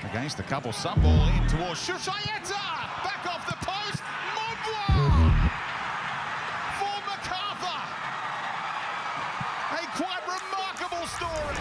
Against the couple, some ball in towards Shushayeta! Back off the post, Mobwa! For MacArthur! A quite remarkable story!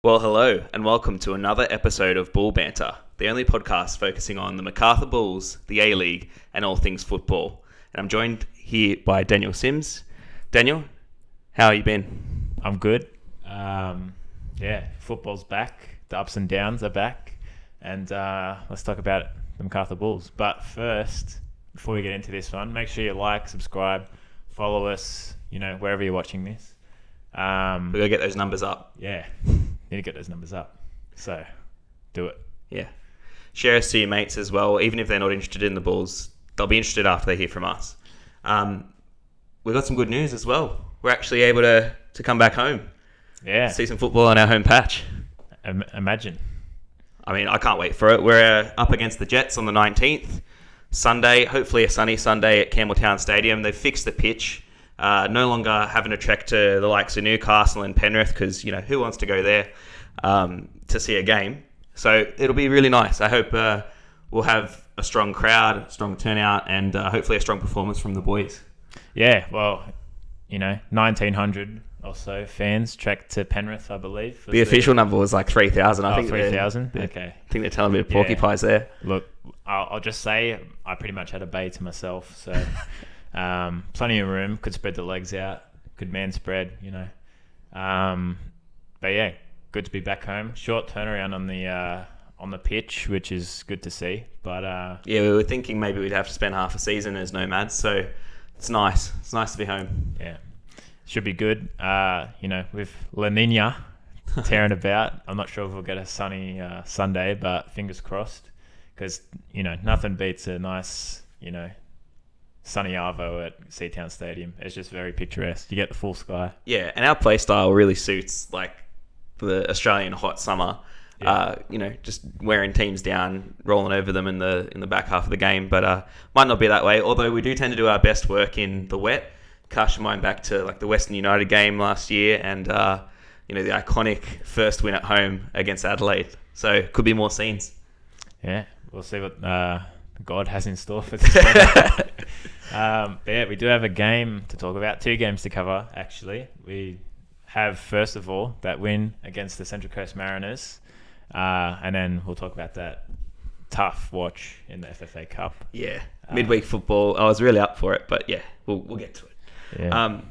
Well, hello, and welcome to another episode of Bull Banter, the only podcast focusing on the MacArthur Bulls, the A-League, and all things football. And I'm joined here by Daniel Sims. Daniel, how have you been? I'm good. Football's back. The ups and downs are back. And let's talk about the MacArthur Bulls. But first, before we get into this one, make sure you like, subscribe, follow us, wherever you're watching this. We've got to get those numbers up. Yeah. Need to get those numbers up. So, do it. Yeah. Share us to your mates as well. Even if they're not interested in the Bulls, they'll be interested after they hear from us. We've got some good news as well. We're actually able to come back home. Yeah. See some football on our home patch. Imagine. I mean, I can't wait for it. We're up against the Jets on the 19th. Sunday, hopefully a sunny Sunday at Campbelltown Stadium. They've fixed the pitch. No longer having to trek to the likes of Newcastle and Penrith because, who wants to go there to see a game? So it'll be really nice. I hope we'll have a strong crowd, a strong turnout, and hopefully a strong performance from the boys. Yeah, well, 1,900 or so fans trekked to Penrith, I believe. The official number was like 3,000. I think 3,000? Okay. I think they're telling me to porcupines there. Look, I'll just say I pretty much had a bay to myself, so... plenty of room, could spread the legs out, could man spread, but yeah, good to be back home. Short turnaround on the pitch, which is good to see. But we were thinking maybe we'd have to spend half a season as nomads, so it's nice. It's nice to be home. Yeah, should be good. With La Nina tearing about, I'm not sure if we'll get a sunny Sunday, but fingers crossed, because nothing beats a nice sunny arvo at Seatown Stadium. It's just very picturesque. You get the full sky. Yeah, and our play style really suits the Australian hot summer. Yeah. Just wearing teams down, rolling over them in the back half of the game. But might not be that way. Although we do tend to do our best work in the wet. Cast your mind back to the Western United game last year, and the iconic first win at home against Adelaide. So could be more scenes. Yeah, we'll see what God has in store for this one. But yeah, we do have a game to talk about. 2 games to cover, actually. We have, first of all, that win against the Central Coast Mariners. And then we'll talk about that tough watch in the FFA Cup. Yeah, midweek football. I was really up for it, but yeah, we'll get to it. Yeah.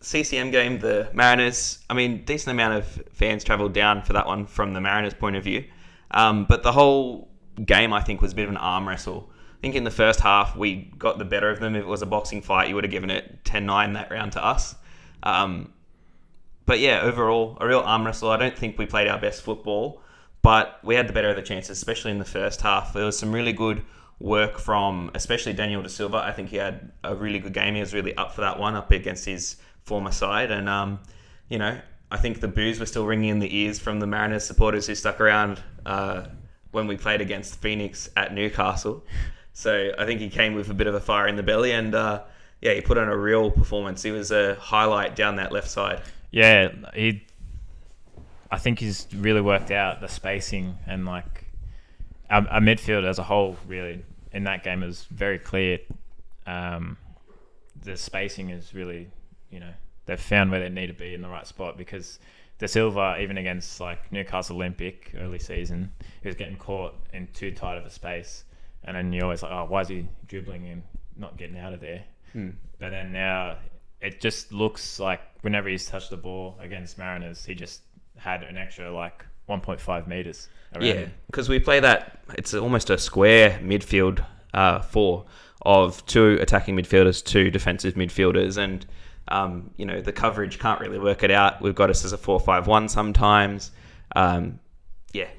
CCM game, the Mariners. I mean, decent amount of fans travelled down for that one from the Mariners' point of view. But the whole game, I think, was a bit of an arm wrestle. I think in the first half, we got the better of them. If it was a boxing fight, you would have given it 10-9 that round to us. But yeah, overall, a real arm wrestle. I don't think we played our best football, but we had the better of the chances, especially in the first half. There was some really good work from, especially Daniel De Silva. I think he had a really good game. He was really up for that one, up against his former side. And, I think the boos were still ringing in the ears from the Mariners supporters who stuck around when we played against Phoenix at Newcastle. So I think he came with a bit of a fire in the belly, and he put on a real performance. He was a highlight down that left side. Yeah, I think he's really worked out the spacing, and our midfield as a whole, really, in that game is very clear. The spacing is really, they've found where they need to be in the right spot, because De Silva, even against Newcastle Olympic early season, he was getting caught in too tight of a space. And then you're always why is he dribbling and not getting out of there? But then now it just looks like whenever he's touched the ball against Mariners, he just had an extra 1.5 metres around him. Because we play that, it's almost a square midfield 4 of 2 attacking midfielders, 2 defensive midfielders, and the coverage can't really work it out. We've got us as a 4-5-1 sometimes.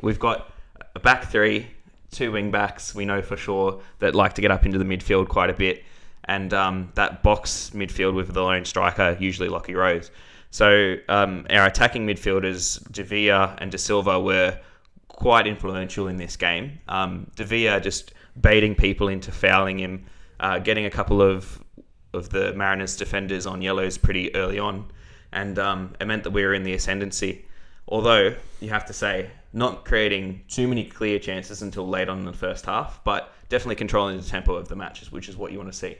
We've got a back 3, two wing backs we know for sure that like to get up into the midfield quite a bit, and that box midfield with the lone striker, usually Lockie Rose. So our attacking midfielders, De Villa and De Silva, were quite influential in this game. De Villa just baiting people into fouling him, getting a couple of the Mariners defenders on yellows pretty early on, and it meant that we were in the ascendancy. Although, you have to say, not creating too many clear chances until late on in the first half, but definitely controlling the tempo of the matches, which is what you want to see.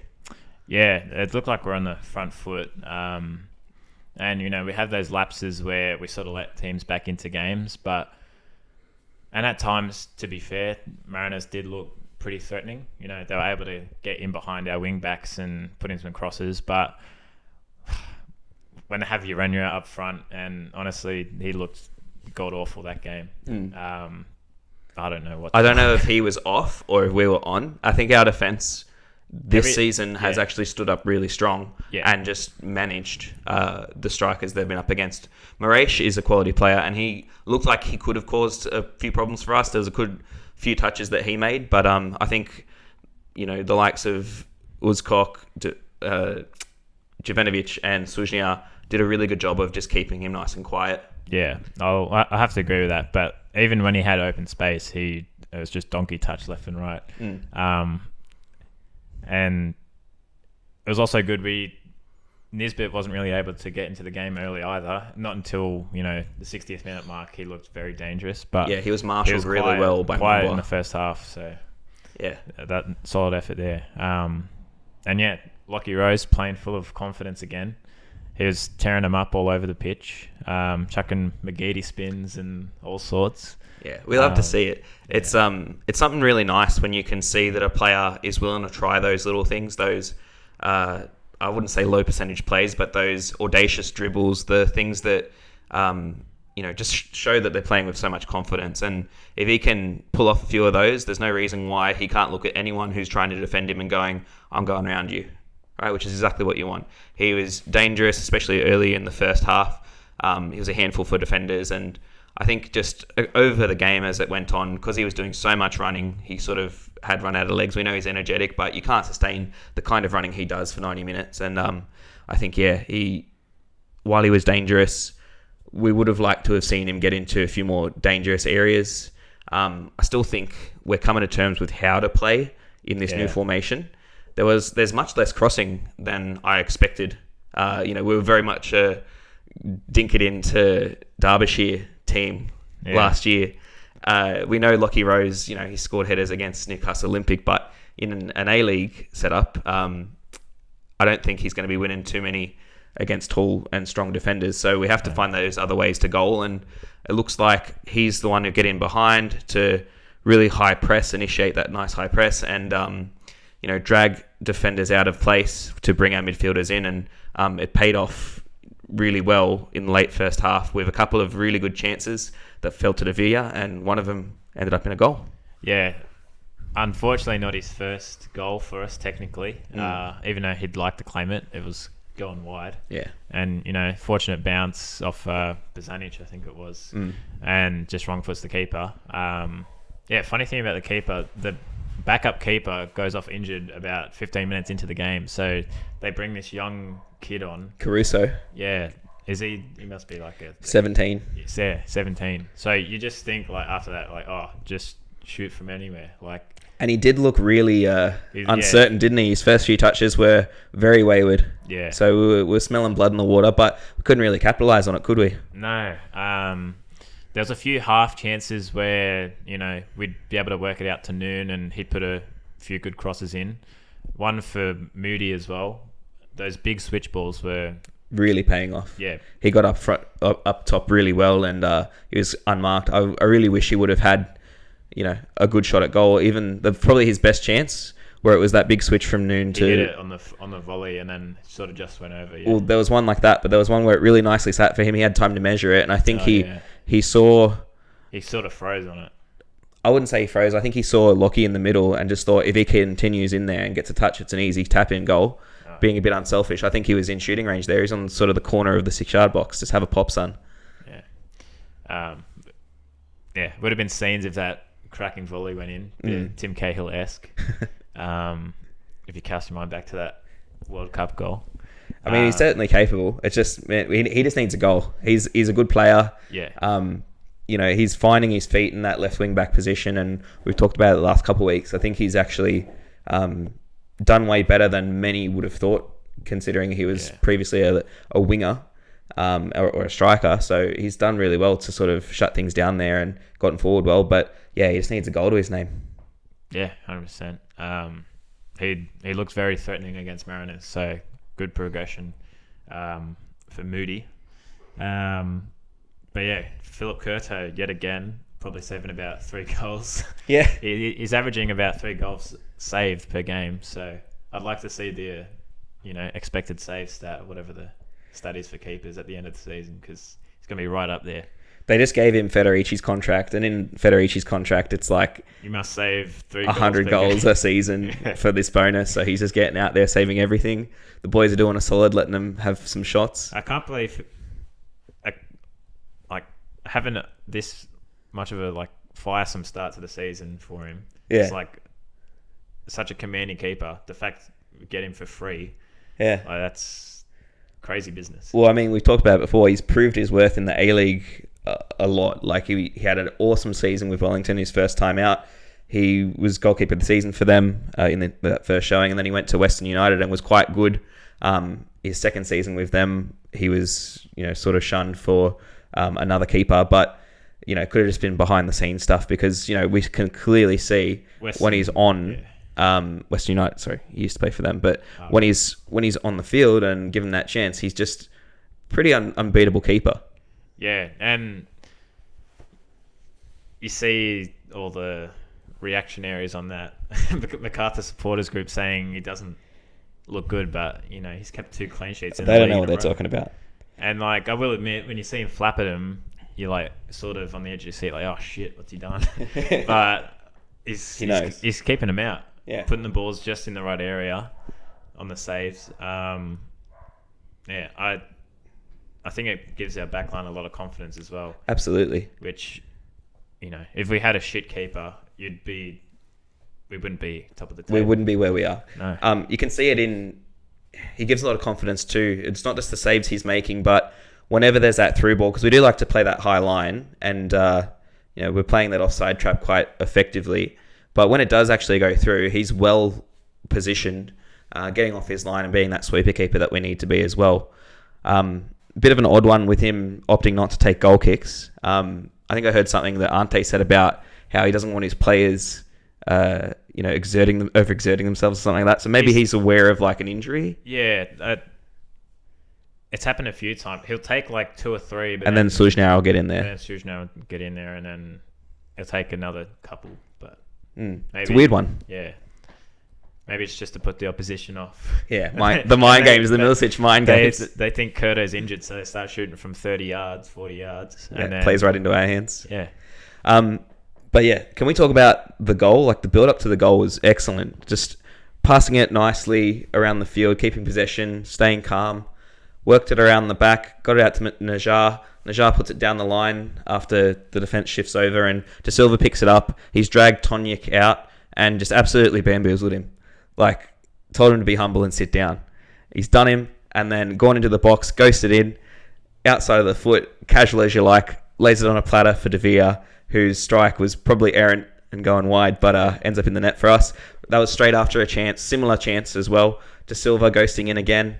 Yeah, it looked like we're on the front foot. And, we have those lapses where we sort of let teams back into games. And at times, to be fair, Mariners did look pretty threatening. They were able to get in behind our wing backs and put in some crosses. But when they have Urania up front, and honestly, he looked god-awful that game. I don't know what... I don't know if he was off or if we were on. I think our defence this season has actually stood up really strong and just managed the strikers they've been up against. Maresh is a quality player, and he looked like he could have caused a few problems for us. There was a good few touches that he made, but I think the likes of Uzkok, Jovanovic and Sujnia did a really good job of just keeping him nice and quiet. Yeah, I have to agree with that. But even when he had open space, it was just donkey touch left and right. And it was also good. Nisbet wasn't really able to get into the game early either. Not until the 60th minute mark, he looked very dangerous. But yeah, he was marshalled really well by quiet Mumba in the first half. So yeah, that solid effort there. And yeah, Lockie Rose playing full of confidence again. He was tearing them up all over the pitch, chucking McGeady spins and all sorts. Yeah, we love to see it. It's something really nice when you can see that a player is willing to try those little things, those I wouldn't say low percentage plays, but those audacious dribbles, the things that just show that they're playing with so much confidence. And if he can pull off a few of those, there's no reason why he can't look at anyone who's trying to defend him and going, "I'm going around you." Right, which is exactly what you want. He was dangerous, especially early in the first half. He was a handful for defenders, and I think just over the game as it went on, because he was doing so much running, he sort of had run out of legs. We know he's energetic, but you can't sustain the kind of running he does for 90 minutes. And I think, while he was dangerous, we would have liked to have seen him get into a few more dangerous areas. I still think we're coming to terms with how to play in this new formation. There's much less crossing than I expected. We were very much a dink it into Derbyshire team last year. We know Lockie Rose, he scored headers against Newcastle Olympic, but in an A-League setup, I don't think he's going to be winning too many against tall and strong defenders. So we have to find those other ways to goal, and it looks like he's the one who get in behind to really high press, initiate that nice high press, and drag defenders out of place to bring our midfielders in, and it paid off really well in the late first half with a couple of really good chances that fell to De Villa, and one of them ended up in a goal. Yeah, unfortunately not his first goal for us technically, even though he'd like to claim it. It was going wide. Yeah. And, fortunate bounce off Bazanic, I think it was, and just wrong foots the keeper. Funny thing about the keeper, the backup keeper goes off injured about 15 minutes into the game, so they bring this young kid on. Caruso. Yeah. Is he must be like 17. Yeah, 17. So you just think after that, just shoot from anywhere. And he did look really uncertain, didn't he? His first few touches were very wayward. Yeah. So we were smelling blood in the water, but we couldn't really capitalise on it, could we? No. There was a few half chances where, we'd be able to work it out to Noon, and he'd put a few good crosses in. One for Moody as well. Those big switch balls were really paying off. Yeah. He got up top really well, and he was unmarked. I really wish he would have had, a good shot at goal. Even probably his best chance, where it was that big switch from Noon to... He hit it on the volley and then sort of just went over. Yeah. Well, there was one like that, but there was one where it really nicely sat for him. He had time to measure it, and I think he saw... He sort of froze on it. I wouldn't say he froze. I think he saw Lockie in the middle and just thought if he continues in there and gets a touch, it's an easy tap-in goal. Being a bit unselfish. I think he was in shooting range there. He's on sort of the corner of the 6-yard box. Just have a pop, son. Yeah. Would have been scenes if that cracking volley went in, Tim Cahill-esque. If you cast your mind back to that World Cup goal. I mean, he's certainly capable. It's just, man, he just needs a goal. He's a good player. Yeah. He's finding his feet in that left wing back position, and we've talked about it the last couple of weeks. I think he's actually done way better than many would have thought, considering he was previously a winger or a striker. So he's done really well to sort of shut things down there and gotten forward well. But yeah, he just needs a goal to his name. Yeah, 100%. He looks very threatening against Mariners, so good progression for Moody. But yeah, Philip Curto, yet again, probably saving about 3 goals. Yeah. He's averaging about 3 goals saved per game, so I'd like to see the expected save stat, whatever the stat is for keepers at the end of the season, because he's going to be right up there. They just gave him Federici's contract, and in Federici's contract, it's like you must save 100 goals a season for this bonus. So he's just getting out there saving everything. The boys are doing a solid, letting him have some shots. I can't believe having this much of a firesome start to the season for him. Yeah. It's such a commanding keeper. The fact we get him for free, that's crazy business. Well, I mean, we've talked about it before. He's proved his worth in the A-League a lot. Like he had an awesome season with Wellington his first time out. He was goalkeeper of the season for them in that first showing, and then he went to Western United and was quite good. His second season with them, he was sort of shunned for another keeper, but could have just been behind the scenes stuff, because we can clearly see when he's on Western United. Sorry, he used to play for them, but when he's on the field and given that chance, he's just pretty unbeatable keeper. Yeah, and you see all the reactionaries on that MacArthur supporters group saying he doesn't look good, but he's kept 2 clean sheets. They don't know what they're talking about. And I will admit, when you see him flap at him, you're sort of on the edge of your seat, oh shit, what's he done? But he's keeping them out, putting the balls just in the right area on the saves. I think it gives our backline a lot of confidence as well. Absolutely. Which, if we had a shit keeper, we wouldn't be top of the table. We wouldn't be where we are. No. You can see it he gives a lot of confidence too. It's not just the saves he's making, but whenever there's that through ball, because we do like to play that high line, and we're playing that offside trap quite effectively. But when it does actually go through, he's well positioned, getting off his line and being that sweeper keeper that we need to be as well. Bit of an odd one with him opting not to take goal kicks. I think I heard something that Ante said about how he doesn't want his players overexerting themselves or something like that. So maybe he's aware of an injury. Yeah, it's happened a few times. He'll take 2 or 3, but then Sujnar will get in there. And then Sujnar will get in there, and then he'll take another couple. But maybe it's a weird one. Yeah, maybe it's just to put the opposition off. Yeah, the mind games, the Milicic mind games. They think Curto's injured, so they start shooting from 30 yards, 40 yards, and then plays right into our hands. Yeah. But yeah, can we talk about the goal? The build up to the goal was excellent. Just passing it nicely around the field, keeping possession, staying calm. Worked it around the back, got it out to Najar. Najar puts it down the line after the defence shifts over, and De Silva picks it up. He's dragged Tonjik out and just absolutely bamboozled him. Told him to be humble and sit down. He's done him, and then gone into the box, ghosted in, outside of the foot, casual as you like, lays it on a platter for De Villa, whose strike was probably errant and going wide, but ends up in the net for us. That was straight after a chance, similar chance as well. De Silva ghosting in again,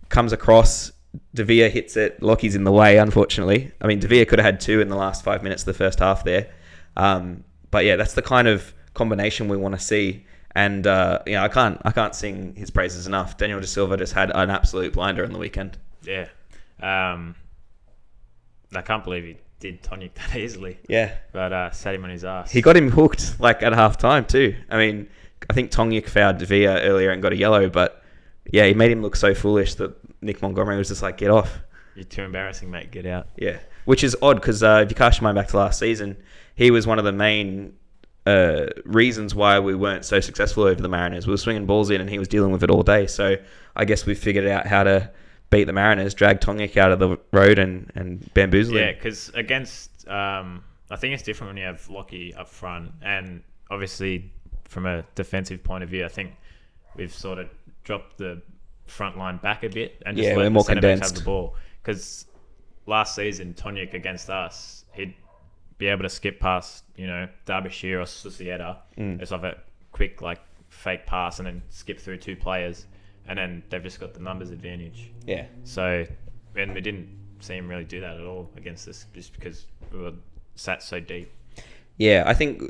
comes across, De Villa hits it. Lockie's in the way, unfortunately. I mean, De Villa could have had 2 in the last 5 minutes of the first half there. But yeah, that's the kind of combination we want to see. And I can't sing his praises enough. Daniel De Silva just had an absolute blinder on the weekend. Yeah. I can't believe he did Tonjik that easily. Yeah. But sat him on his ass. He got him hooked at half time too. I mean, I think Tonjik fouled De Villa earlier and got a yellow, but yeah, he made him look so foolish that Nick Montgomery was just get off. You're too embarrassing, mate. Get out. Yeah. Which is odd, because if you cast your mind back to last season, he was one of the main reasons why we weren't so successful over the Mariners. We were swinging balls in and he was dealing with it all day. So I guess we figured out how to beat the Mariners, drag Tonjik out of the road and bamboozle him. Yeah, because against I think it's different when you have Lockie up front, and obviously from a defensive point of view, I think we've sort of dropped the front line back a bit and just Yeah, let we're the more centre backs have condensed. the ball. Because last season, Tonic against us, he'd be able to skip past, Derbyshire or Susieta, just off a quick fake pass and then skip through two players, and then they've just got the numbers advantage. Yeah. So, and we didn't see him really do that at all against us, just because we were sat so deep. Yeah, I think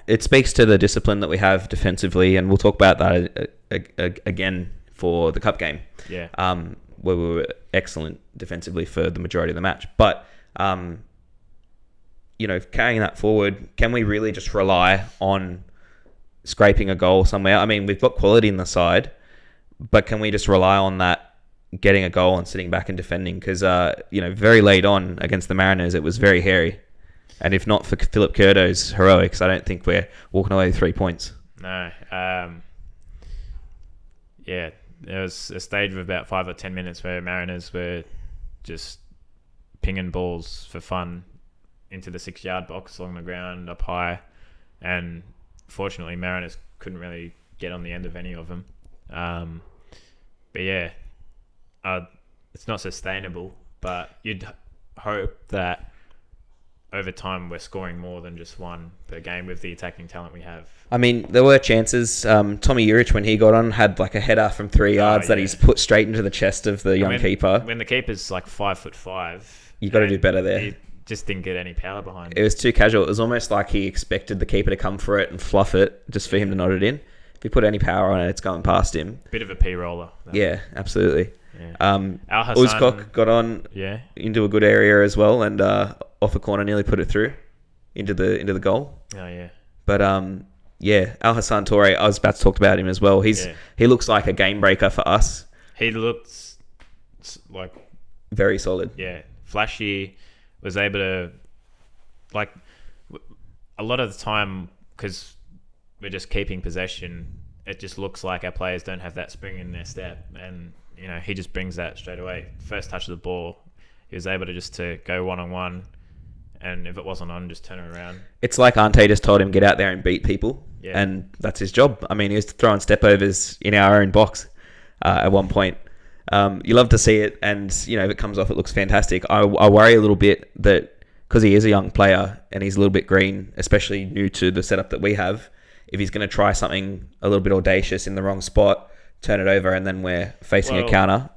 it speaks to the discipline that we have defensively, and we'll talk about that again for the cup game. Yeah. Where we were excellent defensively for the majority of the match. But, carrying that forward, can we really just rely on scraping a goal somewhere? I mean, we've got quality in the side, but can we just rely on that getting a goal and sitting back and defending? Because, very late on against the Mariners, it was very hairy. And if not for Philip Curdo's heroics, I don't think we're walking away with 3 points. No. There was a stage of about 5 or 10 minutes where Mariners were just pinging balls for fun into the 6-yard box along the ground up high. And fortunately, Mariners couldn't really get on the end of any of them. It's not sustainable, but you'd hope that over time we're scoring more than just one per game with the attacking talent we have. I mean, there were chances. Tommy Urich, when he got on, had a header from 3 yards that he's put straight into the chest of the young keeper. When the keeper's 5'5", you got to do better there. He just didn't get any power behind It was too casual. It was almost like he expected the keeper to come for it and fluff it just for him to nod it in. If he put any power on it, it's going past him. Bit of a P-roller. Yeah, absolutely. Yeah. Al-Hassan, Uzcock got on into a good area as well, and off a corner nearly put it through into the goal. Oh yeah. But Al-Hassan Toure, I was about to talk about him as well. He looks like a game breaker for us. He looks like very solid. Yeah, flashy. Was able to a lot of the time, because we're just keeping possession, it just looks like our players don't have that spring in their step, and he just brings that straight away. First touch of the ball, he was able to go one-on-one, and if it wasn't on, just turn it around. It's like Ante just told him, get out there and beat people, and that's his job. I mean, he was throwing step-overs in our own box at one point. You love to see it, and if it comes off, it looks fantastic. I worry a little bit that because he is a young player and he's a little bit green, especially new to the setup that we have, if he's going to try something a little bit audacious in the wrong spot, turn it over, and then we're facing a counter.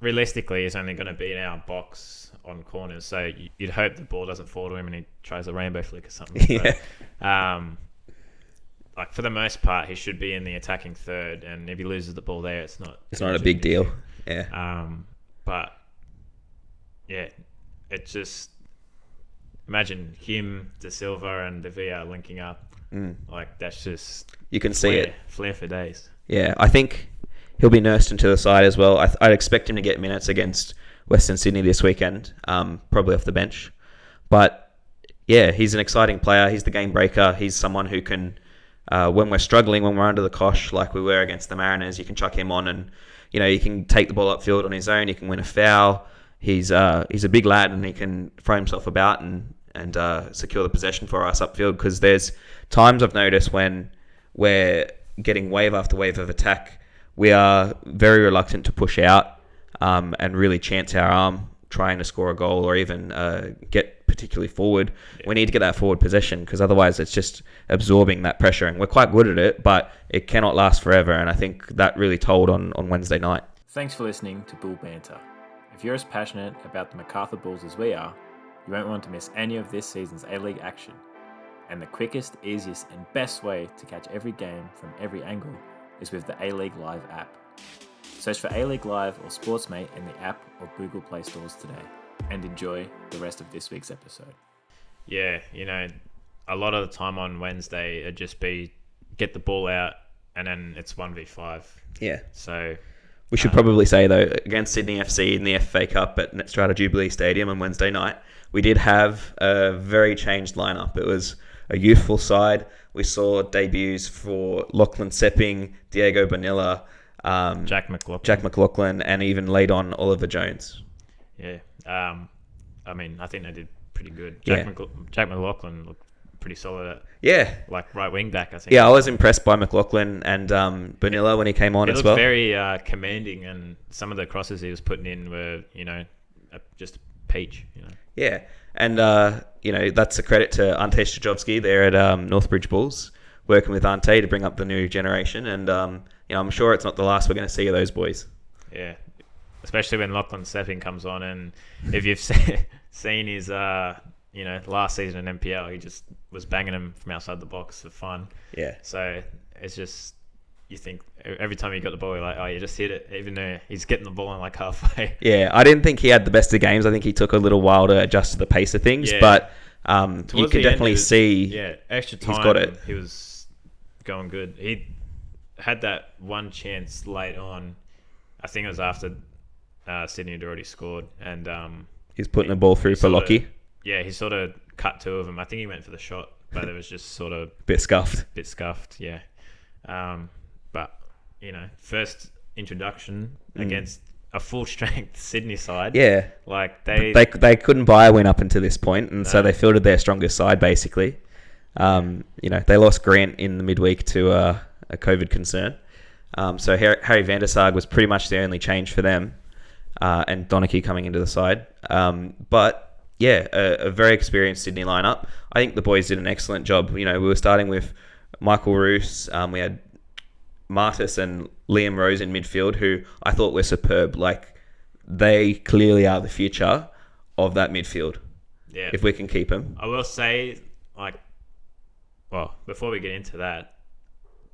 Realistically, it's only going to be in our box on corners, so you'd hope the ball doesn't fall to him and he tries a rainbow flick or something. Yeah. But, for the most part, he should be in the attacking third, and if he loses the ball there, it's not a big deal. Yeah. But yeah, it's just imagine him, De Silva, and De Villa linking up. That's just you can see it. Flair for days. Yeah, I think he'll be nursed into the side as well. I'd expect him to get minutes against Western Sydney this weekend, probably off the bench. But yeah, he's an exciting player. He's the game breaker. He's someone who can, when we're struggling, when we're under the cosh like we were against the Mariners, you can chuck him on and, he can take the ball upfield on his own. He can win a foul. He's a big lad and he can throw himself about and secure the possession for us upfield, because there's times I've noticed when we're getting wave after wave of attack, we are very reluctant to push out and really chance our arm trying to score a goal or even get particularly forward. Yeah. We need to get that forward possession, because otherwise it's just absorbing that pressure, and we're quite good at it, but it cannot last forever, and I think that really told on Wednesday night. Thanks for listening to Bull Banter. If you're as passionate about the Macarthur Bulls as we are, you won't want to miss any of this season's A-League action. And the quickest, easiest and best way to catch every game from every angle is with the A-League Live app. Search for A-League Live or Sportsmate in the app or Google Play stores today, and enjoy the rest of this week's episode. Yeah, a lot of the time on Wednesday it'd just be get the ball out and then it's 1v5. Yeah. So we should probably say, though, against Sydney FC in the FFA Cup at Netstrata Jubilee Stadium on Wednesday night, we did have a very changed lineup. It was a youthful side. We saw debuts for Lachlan Sepping, Diego Bonilla, Jack McLaughlin, and even late on Oliver Jones. Yeah. I mean, I think they did pretty good. Yeah. Jack McLaughlin looked pretty solid at like right wing back, I think. Yeah, I was impressed by McLaughlin and Bonilla when he came on He as looked well. very commanding, and some of the crosses he was putting in were, just a peach. Yeah, and that's a credit to Ante Stachowski there at Northbridge Bulls, working with Ante to bring up the new generation, and I'm sure it's not the last we're going to see of those boys. Yeah, especially when Lachlan Sepping comes on, and if you've seen his last season in NPL, he just was banging him from outside the box for fun. Yeah. So it's just, you think every time you got the ball, you're like, oh, you just hit it, even though he's getting the ball in like halfway. Yeah, I didn't think he had the best of games. I think he took a little while to adjust to the pace of things, but you can definitely see extra time, he's got it. He was going good. He had that one chance late on. I think it was after Sydney had already scored, and he's putting the ball through for Lockie. Yeah, he sort of cut two of them. I think he went for the shot, but it was just sort of bit scuffed. Yeah. But first introduction against a full strength Sydney side. Yeah, like they couldn't buy a win up until this point, and so they fielded their strongest side basically. They lost Grant in the midweek to a COVID concern. So Harry van der Sarg was pretty much the only change for them, and Donachie coming into the side. But yeah, a very experienced Sydney lineup. I think the boys did an excellent job. We were starting with Michael Roos. We had Martis and Liam Rose in midfield, who I thought were superb. Like, they clearly are the future of that midfield. Yeah. If we can keep them. I will say, before we get into that,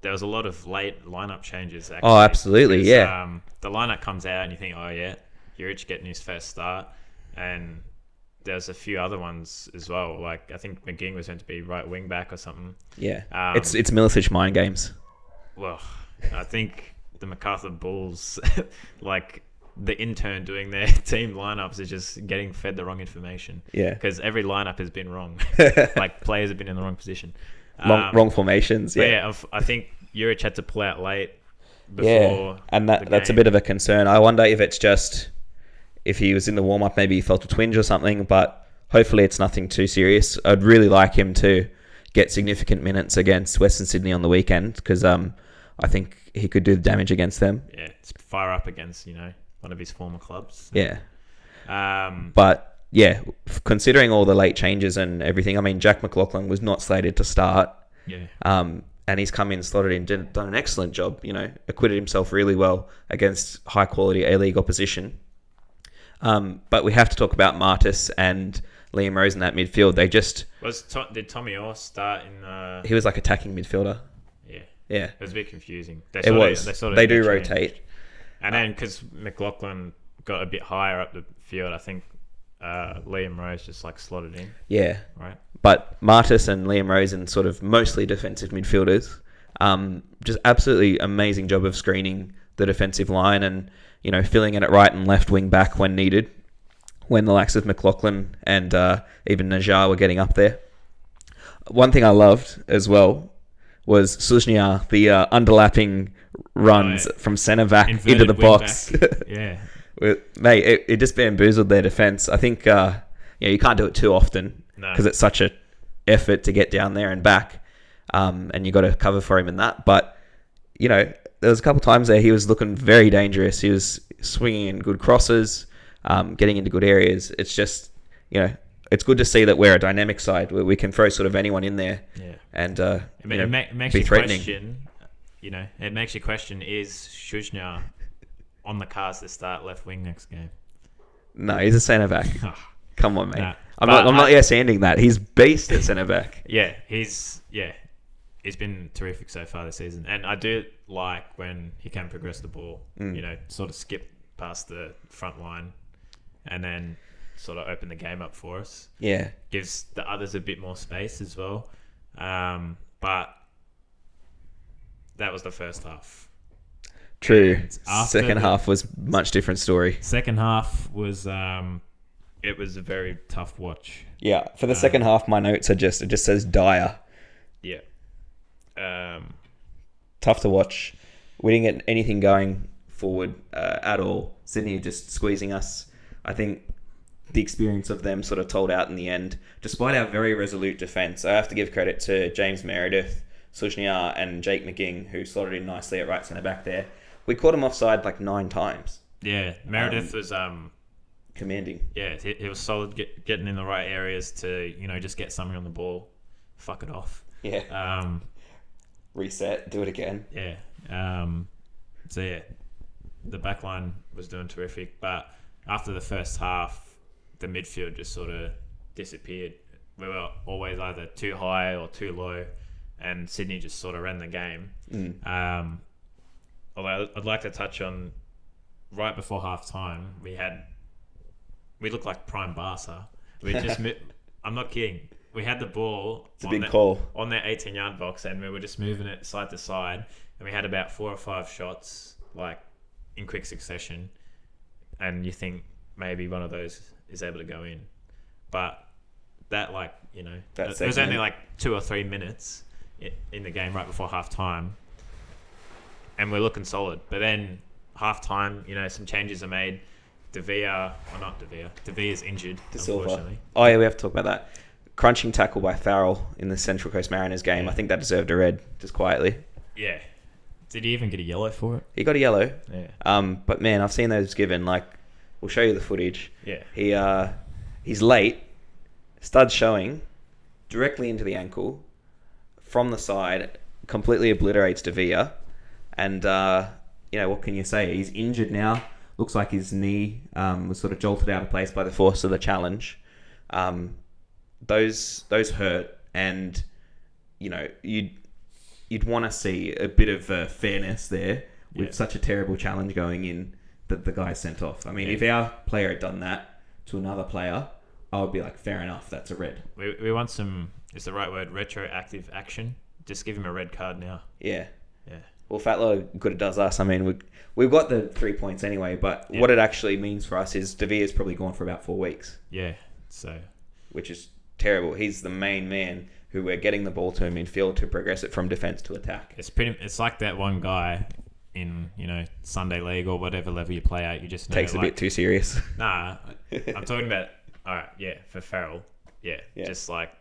there was a lot of late lineup changes. Actually, oh, absolutely, yeah. The lineup comes out and you think, oh yeah, Juric getting his first start, and there's a few other ones as well. Like, I think McGing was meant to be right wing back or something. Yeah, it's Milicic mind games. Well, I think the MacArthur Bulls, like the intern doing their team lineups, is just getting fed the wrong information. Yeah, because every lineup has been wrong. Like, players have been in the wrong position. Wrong formations. Yeah, I think Juric had to pull out late before. Yeah, and that's a bit of a concern. I wonder if it's just, if he was in the warm up, maybe he felt a twinge or something. But hopefully, it's nothing too serious. I'd really like him to get significant minutes against Western Sydney on the weekend, because I think he could do the damage against them. Yeah, it's fire up against one of his former clubs. Yeah, but. Yeah, considering all the late changes and everything, I mean, Jack McLaughlin was not slated to start. Yeah. And he's come in, slotted in, done an excellent job, acquitted himself really well against high-quality A-League opposition. But we have to talk about Martis and Liam Rose in that midfield. They just... Did Tommy Orr start in... He was like attacking midfielder. Yeah. Yeah. It was a bit confusing. They do rotate. And then, because McLaughlin got a bit higher up the field, I think Liam Rose just slotted in. Yeah. Right. But Martis and Liam Rose and sort of mostly defensive midfielders, just absolutely amazing job of screening the defensive line and, filling in at right and left wing back when needed, when the likes of McLaughlin and even Najjar were getting up there. One thing I loved as well was Suznia, the underlapping runs from centre back into the box. Yeah. Mate, it just bamboozled their defence. I think you can't do it too often because it's such an effort to get down there and back, and you got to cover for him in that. But there was a couple times there he was looking very dangerous. He was swinging in good crosses, getting into good areas. It's just it's good to see that we're a dynamic side where we can throw sort of anyone in there. Yeah, and it makes be you threatening. Question. It makes you question: is Suznia on the cards to start left wing next game? No, he's a centre back. Come on, mate. Nah. I'm not yes-anding that. He's beast at centre back. Yeah, he's been terrific so far this season, and I do like when he can progress the ball. Sort of skip past the front line, and then sort of open the game up for us. Yeah, gives the others a bit more space as well. But that was the first half. True. Second half was much different story. Second half was it was a very tough watch. Yeah, for the second half, my notes are it just says dire. Yeah. Tough to watch. We didn't get anything going forward at all. Sydney just squeezing us. I think the experience of them sort of told out in the end, despite our very resolute defence. I have to give credit to James Meredith, Sujniar and Jake McGing, who slotted in nicely at right centre back there. We caught him offside like 9 times. Yeah, Meredith was commanding. Yeah, he was solid, getting in the right areas to just get something on the ball, fuck it off. Yeah. Reset, do it again. Yeah. So yeah, the back line was doing terrific, but after the first half, the midfield just sort of disappeared. We were always either too high or too low, and Sydney just sort of ran the game. Although I'd like to touch on right before half time, we looked like prime Barca. We just I'm not kidding. We had the ball on their 18-yard box, and we were just moving it side to side, and we had about 4 or 5 shots like in quick succession, and you think maybe one of those is able to go in, but that it was only like 2 or 3 minutes in the game right before half time, and we're looking solid. But then half time, some changes are made. Devia's injured, unfortunately. Oh yeah, we have to talk about that. Crunching tackle by Farrell in the Central Coast Mariners game. Yeah. I think that deserved a red, just quietly. Yeah. Did he even get a yellow for it? He got a yellow. Yeah. But man, I've seen those given. Like, we'll show you the footage. Yeah. He's late. Studs showing directly into the ankle from the side, completely obliterates Devia. And what can you say? He's injured now. Looks like his knee was sort of jolted out of place by the force of the challenge. Those hurt, and you'd want to see a bit of fairness there with such a terrible challenge going in that the guy sent off. I mean, if our player had done that to another player, I would be like, fair enough, that's a red. We want some, is the right word, retroactive action. Just give him a red card now. Yeah. Yeah. Well, Fatlow good it does us. I mean, we've got the 3 points anyway, but what it actually means for us is Devia's probably gone for about 4 weeks. Yeah, so... Which is terrible. He's the main man who we're getting the ball to him in field to progress it from defence to attack. It's like that one guy in, Sunday League or whatever level you play at. You just know, takes a bit too serious. Nah, I'm talking about, alright, yeah, for Farrell. Yeah, just like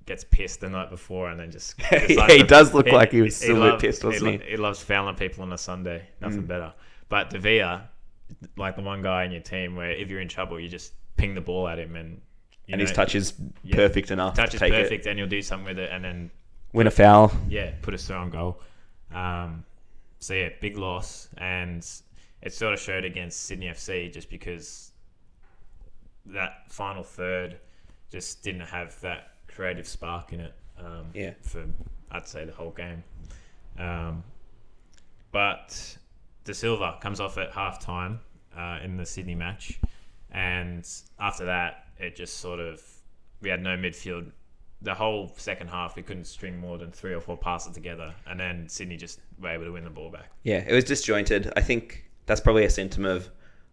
gets pissed the night before and then just... He does look like he was still a bit pissed, wasn't he? He loves fouling people on a Sunday. Nothing better. But Devia, like the one guy in your team where if you're in trouble, you just ping the ball at him and his touch is perfect enough to take perfect and you'll do something with it and then... Win a foul. Yeah, put us through on goal. So yeah, big loss. And it sort of showed against Sydney FC just because that final third just didn't have that creative spark in it for, I'd say, the whole game. But De Silva comes off at half-time in the Sydney match. And after that, it just sort of... We had no midfield. The whole second half, we couldn't string more than 3 or 4 passes together. And then Sydney just were able to win the ball back. Yeah, it was disjointed. I think that's probably a symptom of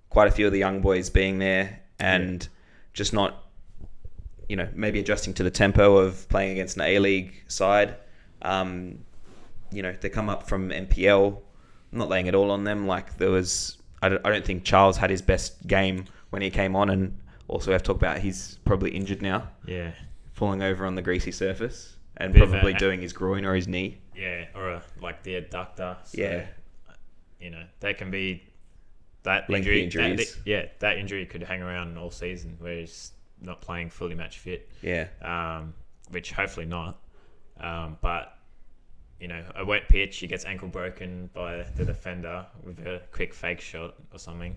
quite a few of the young boys being there and just not, maybe adjusting to the tempo of playing against an A-League side. They come up from MPL. I'm not laying it all on them. Like, there was... I don't think Charles had his best game when he came on, and also we have to talk about he's probably injured now. Yeah. Falling over on the greasy surface and probably doing his groin or his knee. Yeah, or the adductor. So, yeah. They can be that lengthy injuries. That injury could hang around all season where he's not playing fully match fit. Yeah. Which hopefully not. But a wet pitch, he gets ankle broken by the defender with a quick fake shot or something.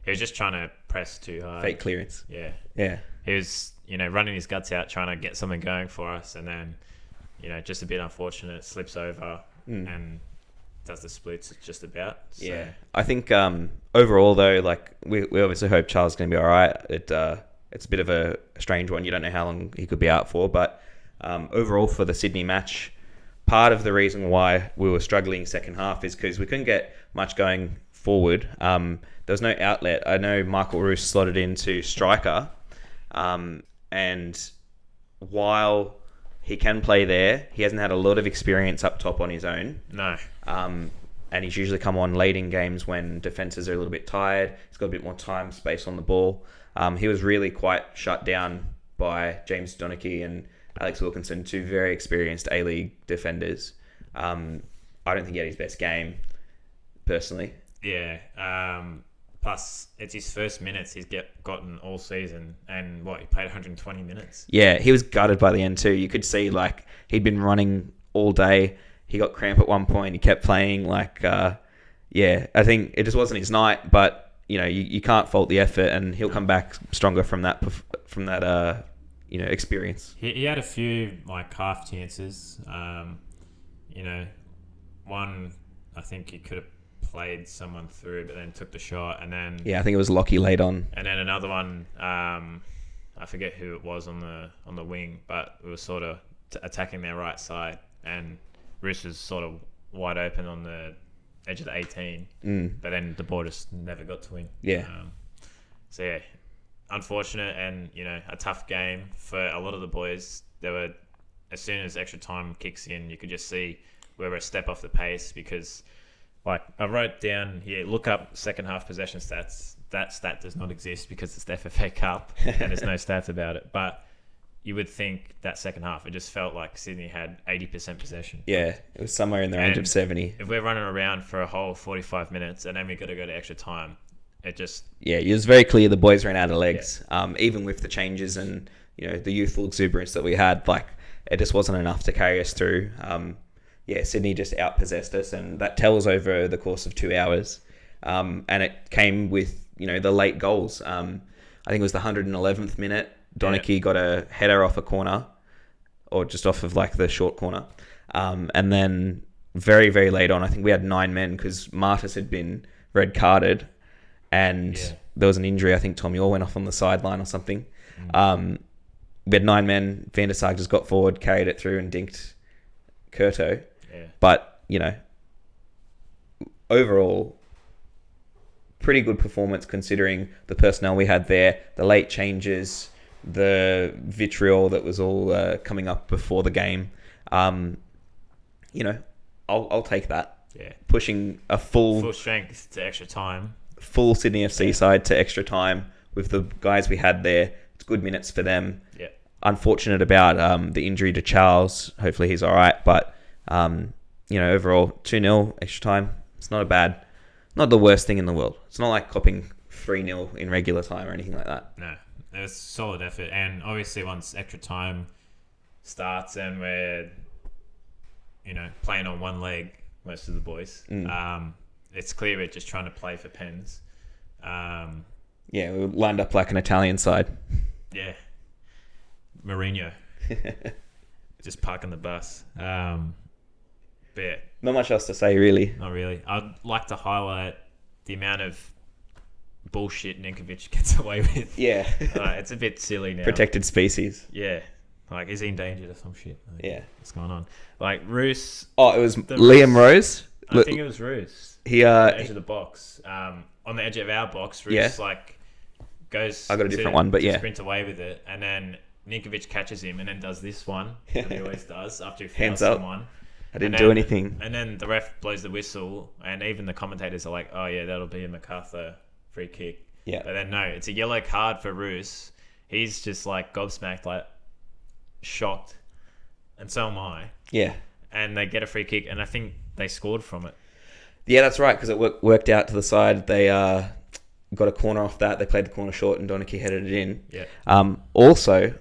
He was just trying to press too hard. Fake clearance. Yeah. Yeah. He was, running his guts out, trying to get something going for us. And then, just a bit unfortunate, slips over and does the splits just about. So. Yeah. I think overall, though, like we obviously hope Charles is going to be all right. It's a bit of a strange one. You don't know how long he could be out for. But overall, for the Sydney match, part of the reason why we were struggling second half is because we couldn't get much going forward. There was no outlet. I know Michael Roos slotted into striker, and while he can play there, he hasn't had a lot of experience up top on his own. No. And he's usually come on late in games when defences are a little bit tired. He's got a bit more time, space on the ball. He was really quite shut down by James Donachie and Alex Wilkinson, two very experienced A-League defenders. I don't think he had his best game, personally. Yeah. Plus, it's his first minutes he's gotten all season, and he played 120 minutes. Yeah, he was gutted by the end too. You could see he'd been running all day. He got cramp at one point. He kept playing I think it just wasn't his night. But you can't fault the effort, and he'll come back stronger from that experience. He had a few half chances. One I think he could have played someone through, but then took the shot, and then I think it was Lockie late on, and then another one. I forget who it was on the wing, but it was sort of attacking their right side, and Roos was sort of wide open on the edge of the 18, but then the ball just never got to him. Unfortunate, and a tough game for a lot of the boys. As soon as extra time kicks in, you could just see we were a step off the pace, because I wrote down here, look up second half possession stats. That stat does not exist because it's the FFA Cup and there's no stats about it. But you would think that second half, it just felt like Sydney had 80% possession. Yeah, it was somewhere in the range of 70. If we're running around for a whole 45 minutes and then we got to go to extra time, it was very clear the boys ran out of legs. Even with the changes and the youthful exuberance that we had, it just wasn't enough to carry us through. Sydney just outpossessed us, and that tells over the course of 2 hours. And it came with the late goals. I think it was the 111th minute. Donachie got a header off a corner, or just off of the short corner. And then very, very late on, I think we had 9 men because Martis had been red carded, and there was an injury. I think Tommy Orr went off on the sideline or something. We had 9 men. Van der Sar just got forward, carried it through, and dinked Curto. But overall, pretty good performance considering the personnel we had there, the late changes, the vitriol that was all coming up before the game. I'll take that. Yeah, pushing a full strength to extra time, full Sydney FC side to extra time with the guys we had there. It's good minutes for them. Yeah, unfortunate about the injury to Charles. Hopefully he's all right, but overall 2-0 extra time. It's not the worst thing in the world. It's not like copping 3-0 in regular time or anything like that. No, it was solid effort, and obviously once extra time starts and we're playing on one leg, most of the boys, it's clear we're just trying to play for pens. We lined up like an Italian side. Yeah, Mourinho, just parking the bus. But yeah, not much else to say, really. Not really. I'd like to highlight the amount of bullshit Ninkovic gets away with. Yeah. It's a bit silly now. Protected species. Yeah. Is he endangered or some shit? What's going on? Roos. Oh, it was Liam Rose? I think it was Roos. He on the edge of the box. On the edge of our box, Roos goes... I got a different one, but sprint away with it, and then Ninkovic catches him and then does this one that he always does after he fouls someone. I didn't do anything. And then the ref blows the whistle, and even the commentators are like, oh yeah, that'll be a MacArthur free kick. Yeah. But then no, it's a yellow card for Roos. He's just gobsmacked, shocked. And so am I. Yeah. And they get a free kick, and I think they scored from it. Yeah, that's right, because it worked out to the side. They got a corner off that. They played the corner short, and Donachie headed it in. Yeah. Also,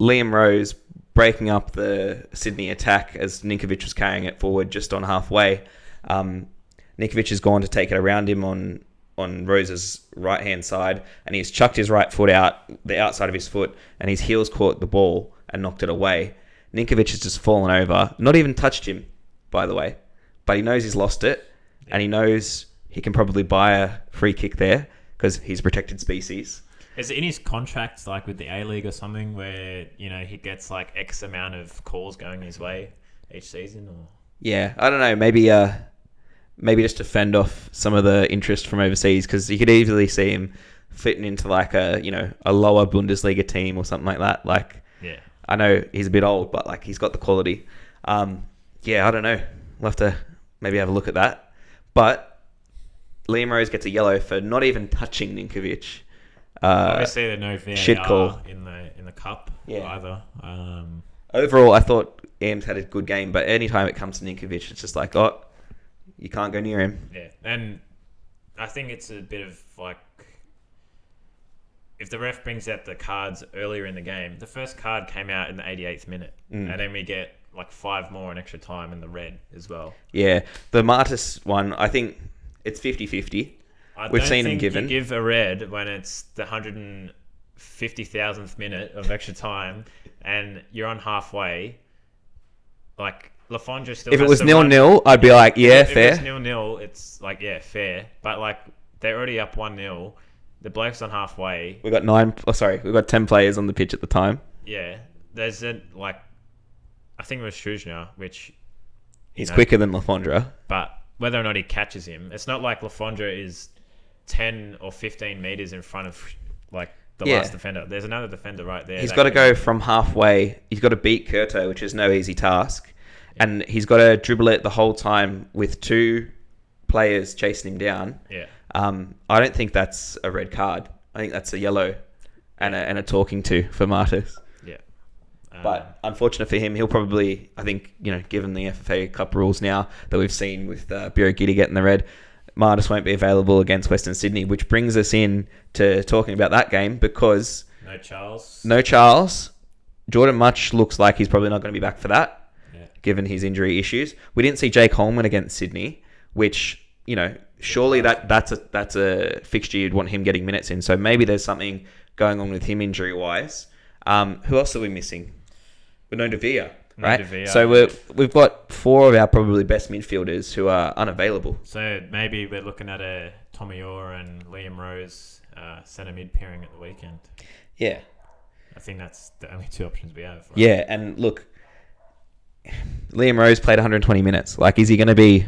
Liam Rose breaking up the Sydney attack as Ninkovic was carrying it forward just on halfway. Ninkovic has gone to take it around him on Rose's right-hand side, and he's chucked his right foot out, the outside of his foot, and his heels caught the ball and knocked it away. Ninkovic has just fallen over, not even touched him, by the way, but he knows he's lost it, and he knows he can probably buy a free kick there because he's a protected species. Is it in his contract, with the A-League or something, where, he gets, X amount of calls going his way each season? Or Yeah, I don't know. Maybe just to fend off some of the interest from overseas, because you could easily see him fitting into, a lower Bundesliga team or something like that. Yeah. I know he's a bit old, but, he's got the quality. I don't know. We'll have to maybe have a look at that. But Liam Rose gets a yellow for not even touching Ninkovic. Obviously, there's no VAR shit call. in the cup Yeah. either. Overall, I thought Eames had a good game, but anytime it comes to Ninkovic, it's just like, oh, you can't go near him. Yeah, and I think it's a bit of like, if the ref brings out the cards earlier in the game, the first card came out in the 88th minute, and then we get like 5 more in extra time in the red as well. Yeah, the Martis one, I think it's 50-50. We've seen him given. You give a red when it's the 150,000th minute of extra time, and you're on halfway. Like Lafondra still. If it has was to 0-0, I'd be like, yeah, fair. If it was 0-0, it's like, yeah, fair. But like they're already up 1-0. The bloke's on halfway. We got 10 players on the pitch at the time. Yeah, there's I think it was Shrewsbury, which he's quicker than Lafondra. But whether or not he catches him, it's not like Lafondra is 10 or 15 meters in front of like the last defender. There's another defender right there. He's got to go from halfway. He's got to beat Curto, which is no easy task. Yeah. And he's got to dribble it the whole time with 2 players chasing him down. Yeah. I don't think that's a red card. I think that's a yellow and a talking to for Martis. Yeah. But unfortunate for him, he'll probably, I think, given the FFA Cup rules now that we've seen with Bureau Giddy getting the red, Martis won't be available against Western Sydney, which brings us in to talking about that game because... No Charles. Jordan Much looks like he's probably not going to be back for that, given his injury issues. We didn't see Jake Holman against Sydney, which, surely that's a fixture you'd want him getting minutes in. So maybe there's something going on with him injury-wise. Who else are we missing? We're no Devere, right? Devere. So we've got 4 of our probably best midfielders who are unavailable. So maybe we're looking at a Tommy Orr and Liam Rose centre mid pairing at the weekend. Yeah. I think that's the only 2 options we have. Right? Yeah, and look, Liam Rose played 120 minutes. Like, is he going to be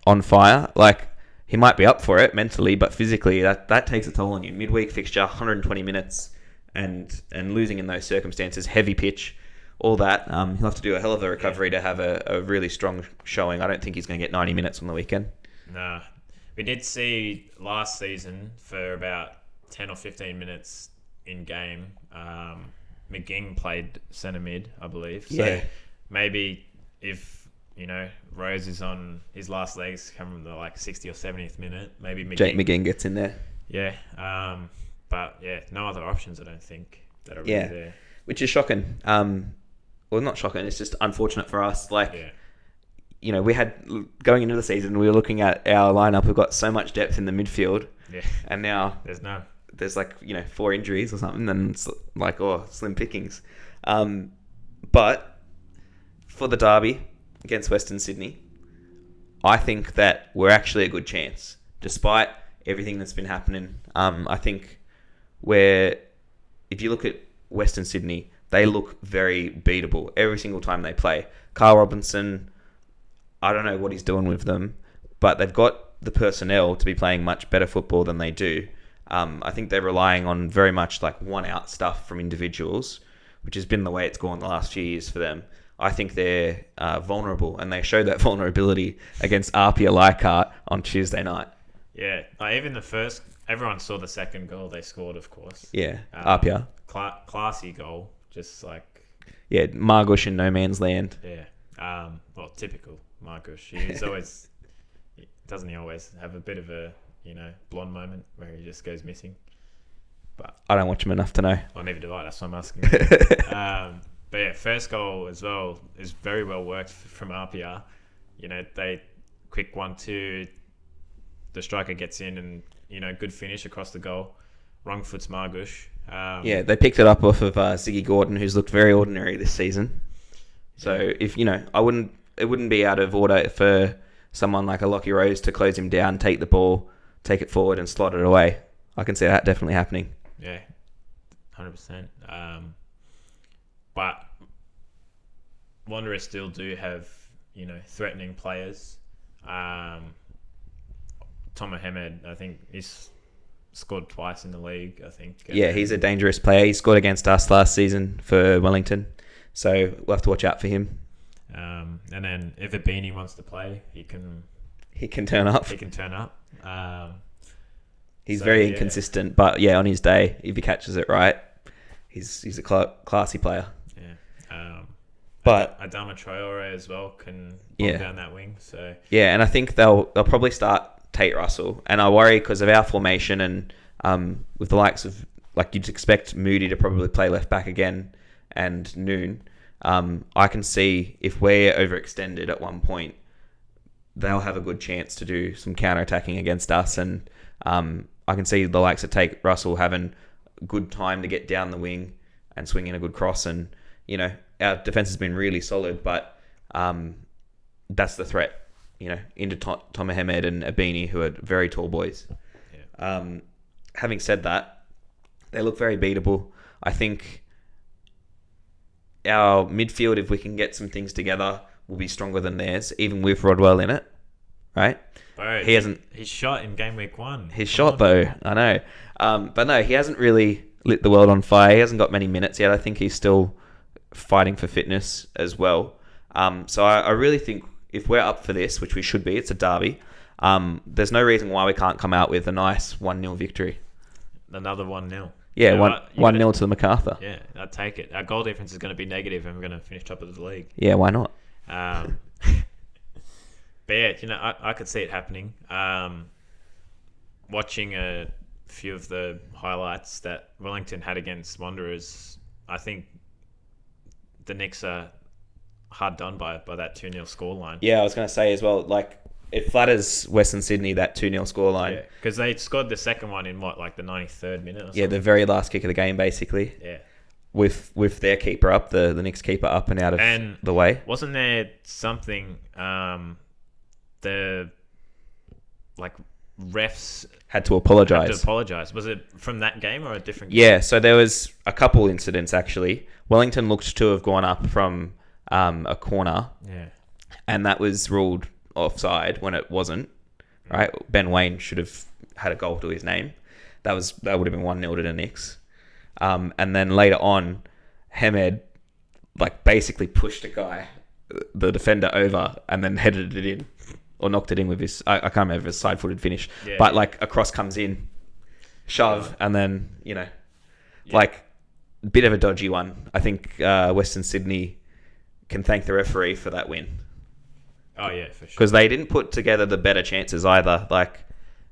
on fire? Like, he might be up for it mentally, but physically, that takes a toll on you. Midweek fixture, 120 minutes, and losing in those circumstances, heavy pitch, all that. He'll have to do a hell of a recovery to have a really strong showing. I don't think he's going to get 90 minutes on the weekend. Nah. We did see last season for about 10 or 15 minutes in game, McGing played centre mid, I believe. So maybe if, Rose is on his last legs coming the 60 or 70th minute, maybe Jake McGing gets in there. Yeah. But no other options, I don't think, that are really there. Which is shocking. Well, not shocking. It's just unfortunate for us. We had, going into the season, we were looking at our lineup. We've got so much depth in the midfield. Yeah. And now there's 4 injuries or something, and it's slim pickings. But for the derby against Western Sydney, I think that we're actually a good chance, despite everything that's been happening. I think if you look at Western Sydney, they look very beatable every single time they play. Carl Robinson, I don't know what he's doing with them, but they've got the personnel to be playing much better football than they do. I think they're relying on very much one-out stuff from individuals, which has been the way it's gone the last few years for them. I think they're vulnerable, and they showed that vulnerability against Apia Leichhardt on Tuesday night. Yeah, even the first, everyone saw the second goal they scored, of course. Yeah, Apia. Classy goal, just Yeah, Margush in no man's land. Yeah, typical Margush. Doesn't he always have a bit of a, blonde moment where he just goes missing? But I don't watch him enough to know. Well, neither do I, that's what I'm asking. But yeah, first goal as well is very well worked from Apia. They quick 1-2, the striker gets in and, good finish across the goal. Wrong foot's Margush. They picked it up off of Ziggy Gordon, who's looked very ordinary this season. So if, it wouldn't be out of order for someone like a Lockie Rose to close him down, take the ball, take it forward and slot it away. I can see that definitely happening. Yeah, 100%. But Wanderers still do have, threatening players. Tom Mohamed, I think he's scored twice in the league, I think. Yeah, he's a dangerous player. He scored against us last season for Wellington. So we'll have to watch out for him. And then if Beanie wants to play, he can turn up. He can turn up. He's So, very yeah. inconsistent, but yeah, on his day, if he catches it right, he's a classy player. Yeah. But Adama Traore as well can bomb Yeah. down that wing. So yeah, and I think they'll probably start Tate Russell, and I worry because of our formation and with the likes of, like, you'd expect Moody to probably play left back again and Noon. I can see if we're overextended at one point, they'll have a good chance to do some counter-attacking against us, and I can see the likes of Tate Russell having good time to get down the wing and swing in a good cross, and our defense has been really solid, but that's the threat, into Tom Mohamed and Abini, who are very tall boys. yeah. Having said that, they look very beatable. I think our midfield, if we can get some things together, will be stronger than theirs, even with Rodwell in it, right? Bro, He hasn't... He's shot in game week 1. His shot, though, I know. But no, he hasn't really lit the world on fire. He hasn't got many minutes yet. I think he's still fighting for fitness as well. So I really think if we're up for this, which we should be, it's a derby, there's no reason why we can't come out with a nice 1-0 victory. Another 1-0. Yeah, So, 1-0 to the MacArthur. Yeah, I'd take it. Our goal difference is going to be negative and we're going to finish top of the league. Yeah, why not? But yeah, I could see it happening. Watching a few of the highlights that Wellington had against Wanderers, I think the Knicks are hard done by that 2-0 scoreline. Yeah, I was going to say as well, like, it flatters Western Sydney, that 2-0 scoreline. Yeah, because they scored the second one in the 93rd minute or something. Yeah, the very last kick of the game, basically. Yeah. With their keeper up, the Knicks keeper up and out of the way. Wasn't there something, the refs Had to apologise. Was it from that game or a different game? Yeah, so there was a couple incidents, actually. Wellington looked to have gone up from a corner. Yeah. And that was ruled offside when it wasn't, right? Ben Wayne should have had a goal to his name. That would have been 1-0 to the Knicks. And then later on, Hamed basically pushed a guy, the defender, over and then headed it in, or knocked it in with his, I can't remember, his side-footed finish. Yeah, but a cross comes in, shove, and then, bit of a dodgy one. I think Western Sydney can thank the referee for that win. Oh, yeah, for sure. Because they didn't put together the better chances either.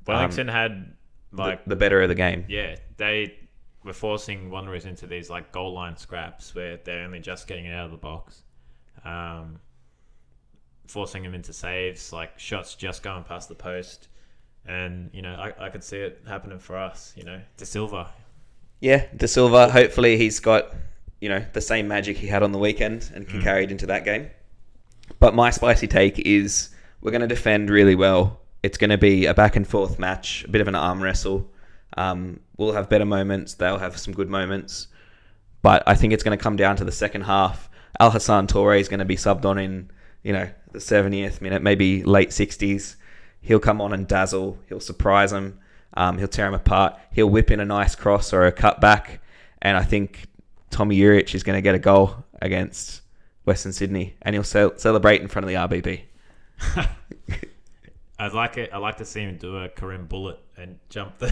Wellington had, the better of the game. Yeah, they were forcing Wanderers into these, goal line scraps where they're only just getting it out of the box. Forcing them into saves, shots just going past the post. And, I could see it happening for us, De Silva. Yeah, De Silva, hopefully he's got, the same magic he had on the weekend and can carry it into that game. But my spicy take is we're going to defend really well. It's going to be a back and forth match, a bit of an arm wrestle. We'll have better moments. They'll have some good moments. But I think it's going to come down to the second half. Al Hassan Toure is going to be subbed on in, the 70th minute, maybe late 60s. He'll come on and dazzle. He'll surprise them. He'll tear them apart. He'll whip in a nice cross or a cut back. And I think Tommy Urich is going to get a goal against Western Sydney. And he'll celebrate in front of the RBB. I'd like to see him do a Kareem Bullet and jump the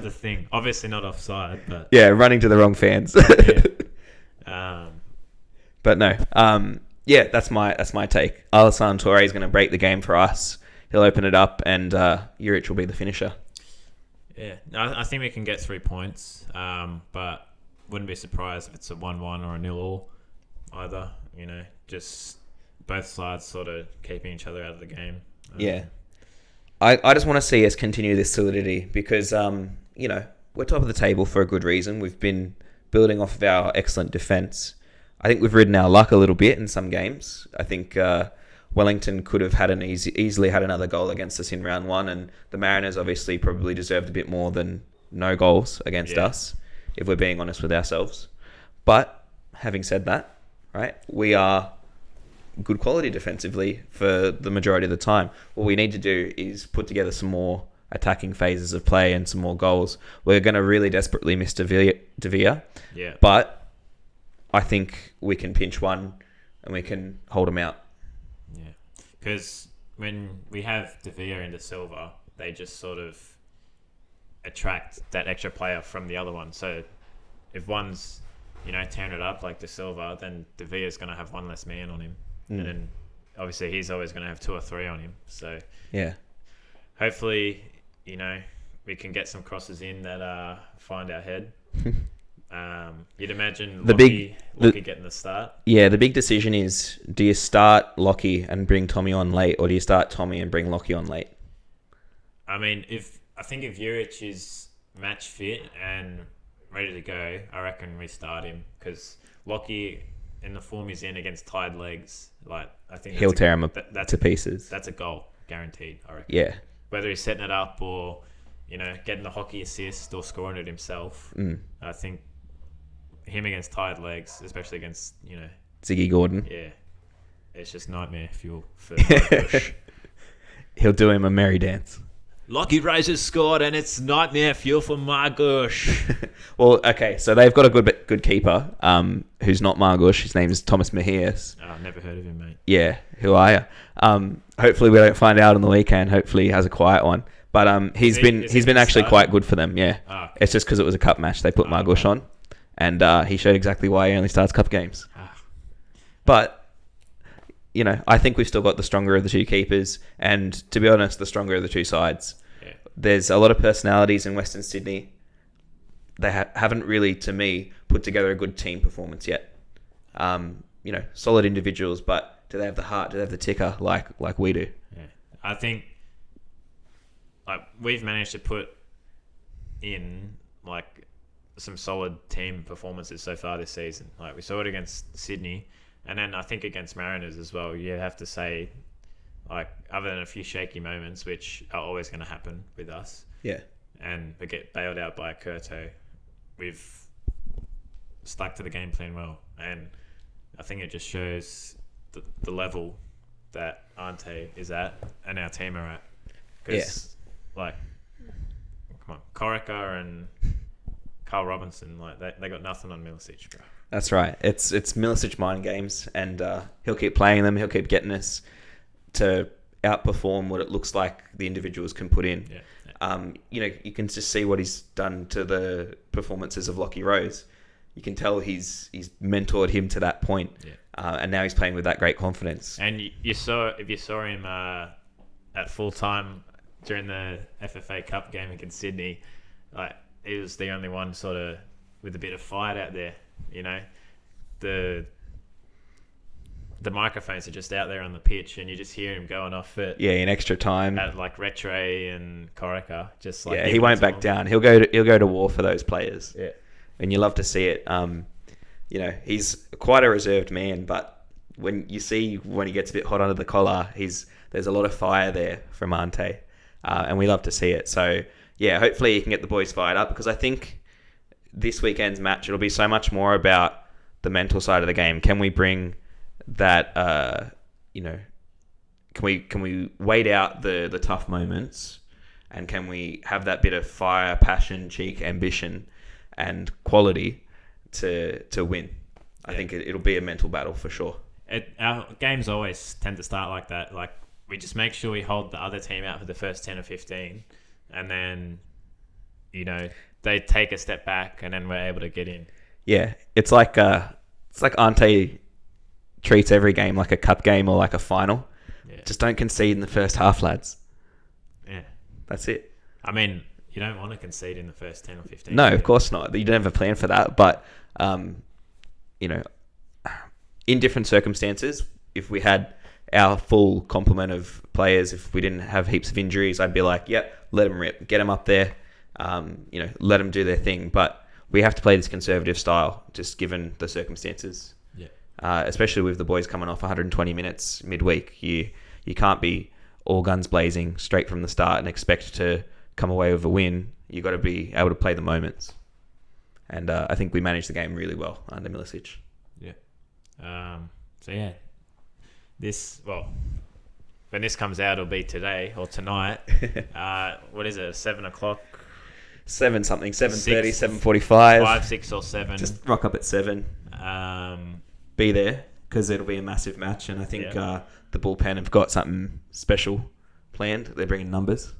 thing. Obviously not offside, but yeah, running to the wrong fans. yeah. But no, yeah, that's my take. Alassane Toure is going to break the game for us. He'll open it up, and Urich will be the finisher. Yeah, I think we can get 3 points, but wouldn't be surprised if it's a 1-1 or a 0-0 either. Just both sides sort of keeping each other out of the game. Yeah. I just want to see us continue this solidity because, we're top of the table for a good reason. We've been building off of our excellent defence. I think we've ridden our luck a little bit in some games. I think Wellington could have had easily had another goal against us in round 1, and the Mariners obviously probably deserved a bit more than no goals against us, if we're being honest with ourselves. But having said that, right, we are good quality defensively for the majority of the time. What we need to do is put together some more attacking phases of play and some more goals. We're going to really desperately miss De Villa. Yeah. But I think we can pinch one and we can hold them out. Yeah. Because when we have De Villa and De Silva, they just sort of attract that extra player from the other one. So if one's, tearing it up like De Silva, then De Villa's going to have one less man on him. And then obviously he's always going to have 2 or 3 on him. So Yeah. hopefully, we can get some crosses in that find our head. You'd imagine Lockie getting the start. Yeah, the big decision is, do you start Lockie and bring Tommy on late, or do you start Tommy and bring Lockie on late? I mean, if Juric is match fit and ready to go, I reckon we start him, because Lockie, in the form he's in against tired legs, I think he'll tear him to pieces. That's a goal guaranteed, I reckon. Yeah. Whether he's setting it up or getting the hockey assist or scoring it himself, I think him against tired legs, especially against Ziggy Gordon. Yeah, it's just nightmare fuel for Bush. He'll do him a merry dance. Lockie Razor scored, and it's nightmare fuel for Margush. Well, okay, so they've got a good keeper, who's not Margush. His name is Thomas Mejias. Oh, never heard of him, mate. Yeah, who are you? Hopefully we don't find out on the weekend. Hopefully he has a quiet one. But he's been actually quite good for them. Yeah, Oh, okay. It's just because it was a cup match. They put Margush on, and he showed exactly why he only starts cup games. But I think we've still got the stronger of the 2 keepers, and to be honest, the stronger of the 2 sides. Yeah. There's a lot of personalities in Western Sydney. They haven't really, to me, put together a good team performance yet. Solid individuals, but do they have the heart? Do they have the ticker like we do? Yeah. I think we've managed to put in some solid team performances so far this season. We saw it against Sydney. And then I think against Mariners as well, you have to say, other than a few shaky moments, which are always going to happen with us, Yeah. and we get bailed out by a Curto, we've stuck to the game plan well. And I think it just shows the level that Ante is at and our team are at. Because, come on, Corica and Carl Robinson, they got nothing on Milicic, bro. That's right. It's Milicic mind games, and he'll keep playing them. He'll keep getting us to outperform what it looks like the individuals can put in. Yeah. You can just see what he's done to the performances of Lockie Rose. You can tell he's mentored him to that point, and now he's playing with that great confidence. And if you saw him at full time during the FFA Cup game against Sydney, he was the only one sort of with a bit of fight out there. The microphones are just out there on the pitch, and you just hear him going off it. Yeah, in extra time. At Retre and Corica, just he won't back down. He'll go to war for those players. Yeah, and you love to see it. He's quite a reserved man, but when he gets a bit hot under the collar, there's a lot of fire there from Ante, and we love to see it. So yeah, hopefully he can get the boys fired up, because I think this weekend's match, it'll be so much more about the mental side of the game. Can we bring that, can we wait out the tough moments, and can we have that bit of fire, passion, cheek, ambition, and quality to win? I think it'll be a mental battle for sure. Our games always tend to start like that. We just make sure we hold the other team out for the first 10 or 15, and then, they take a step back, and then we're able to get in. Yeah, it's like Ante treats every game like a cup game or like a final. Yeah. Just don't concede in the first half, lads. Yeah, that's it. I mean, you don't want to concede in the first 10 or 15. No, of course not. You don't have a plan for that. But in different circumstances, if we had our full complement of players, if we didn't have heaps of injuries, I'd be like, let them rip, get them up there. Let them do their thing, but we have to play this conservative style, just given the circumstances. Yeah. Especially with the boys coming off 120 minutes midweek, you can't be all guns blazing straight from the start and expect to come away with a win. You got to be able to play the moments, and I think we managed the game really well under Milicic. Yeah. When this comes out, it'll be today or tonight. What is it? 7 o'clock. 7 something, 7:30, 7:45. 5, 6 or 7. Just rock up at 7. Be there, because it'll be a massive match, and I think the Bullpen have got something special planned. They're bringing numbers.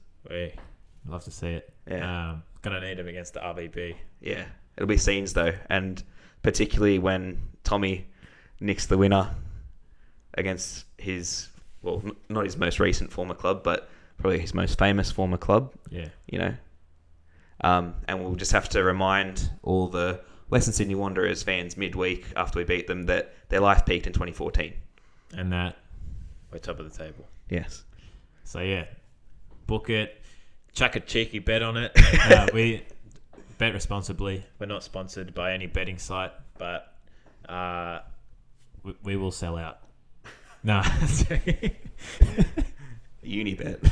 Love to see it. Yeah. Gonna need him against the RBB. Yeah. It'll be scenes though, and particularly when Tommy nicks the winner against his, well, not his most recent former club, but probably his most famous former club. Yeah. You know. And we'll just have to remind all the Western Sydney Wanderers fans midweek after we beat them that their life peaked in 2014. And that we're top of the table. Yes. So yeah, book it. Chuck a cheeky bet on it. We bet responsibly. We're not sponsored by any betting site, but we will sell out. No. Unibet.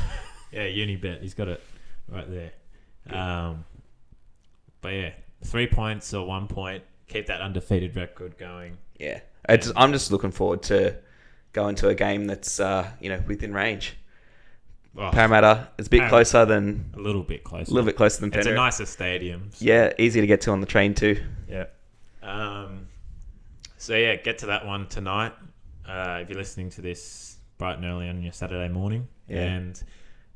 Yeah, Unibet. He's got it right there. But yeah, 3 points or 1 point. Keep that undefeated record going. Yeah. I'm just looking forward to going to a game that's within range. Oh, Parramatta is a bit closer than... A little bit closer. A little bit closer than Penrith. It's a nicer stadium. So. Yeah, easy to get to on the train too. Yeah. So yeah, get to that one tonight. If you're listening to this bright and early on your Saturday morning. Yeah. And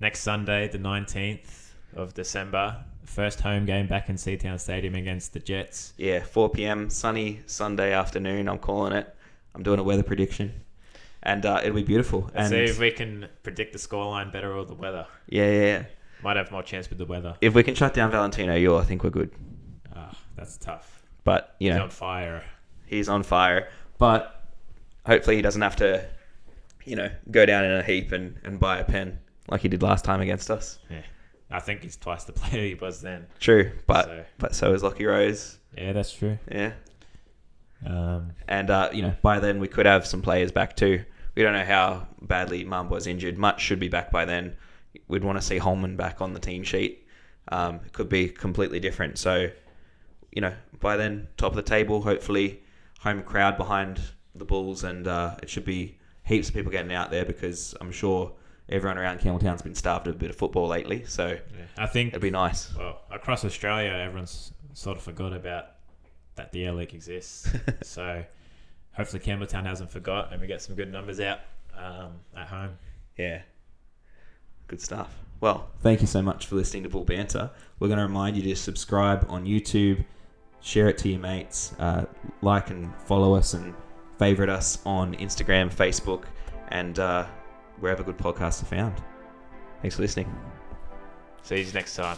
next Sunday, the 19th of December, first home game back in Seatown Stadium against the Jets. Yeah, 4 p.m, sunny Sunday afternoon, I'm calling it. I'm doing a weather prediction. And it'll be beautiful. Let's see if we can predict the scoreline better or the weather. Yeah. Might have more chance with the weather. If we can shut down Valentino Yule, I think we're good. That's tough. But, He's on fire. He's on fire. But hopefully he doesn't have to, go down in a heap and buy a pen like he did last time against us. Yeah. I think he's twice the player he was then. True, but so is Lockie Rose. Yeah, that's true. Yeah. And by then we could have some players back too. We don't know how badly Mumbo's injured. Much should be back by then. We'd want to see Holman back on the team sheet. It could be completely different. So, by then, top of the table, hopefully home crowd behind the Bulls, and it should be heaps of people getting out there because I'm sure everyone around Campbelltown's been starved of a bit of football lately. So yeah, I think it'd be nice. Well, across Australia, everyone's sort of forgot about that the Air League exists. So hopefully Campbelltown hasn't forgot and we get some good numbers out at home. Yeah. Good stuff. Well, thank you so much for listening to Bull Banter. We're going to remind you to subscribe on YouTube, share it to your mates, like and follow us and favourite us on Instagram, Facebook, and wherever good podcasts are found. Thanks for listening. See you next time.